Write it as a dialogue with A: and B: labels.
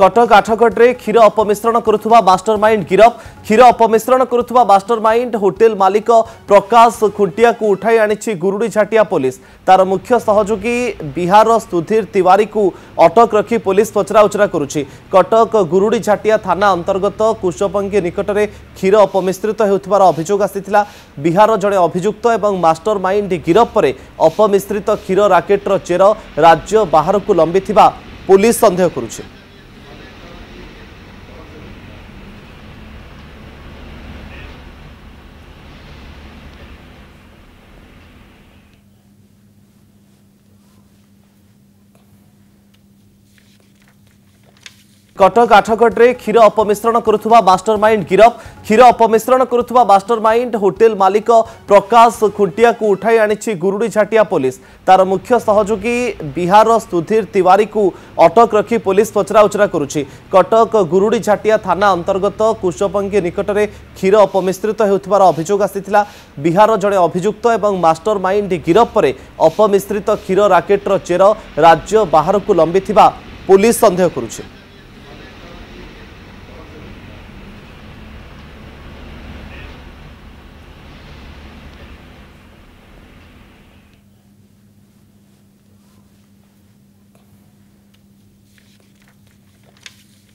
A: कटक आठगढ़ क्षीर अपमिश्रण करुवा mastermind गिरफ। क्षीर अपमिश्रण करुवा mastermind hotel मालिक प्रकाश खुंटिया को उठाई आनी गुरुड़ी झाटिया पुलिस। तार मुख्य सहयोगी बिहार सुधीर तिवारी को अटक रखी पुलिस पचराउचरा करुछि। कटक गुरुड़ी झाटिया थाना अंतर्गत कुशपंगी निकट में क्षीर अपमिश्रित होउथिबार अभियोग आसीथिला। बिहार जड़े अभियुक्त एवं मास्टरमाइंड गिरफ पर अपमिश्रित क्षीर राकेटर चेर राज्य बाहर को लंबिथिबा पुलिस संदेह करुछि। कटक आठगढ़ क्षीर अपमिश्रण करुवा मास्टरमाइंड गिरफ। क्षीर अपमिश्रण करुवा मास्टरमाइंड होटेल मालिक प्रकाश खुंटिया को उठाई आनी गुरुड़ी झाटिया पुलिस। तार मुख्य सहयोगी बिहार सुधीर तिवारी को अटक रखी पुलिस पचराउचरा करुछि। कटक गुरुड़ी झाटिया थाना अंतर्गत कुशपंगी निकट में क्षीर अपमिश्रित होउथिबार अभियोग आसीथिला। बिहार जड़े अभियुक्त एवं मास्टरमाइंड गिरफ पर अपमिश्रित क्षीर राकेटर चेर राज्य बाहर को लंबिथिबा पुलिस संदेह करुछि।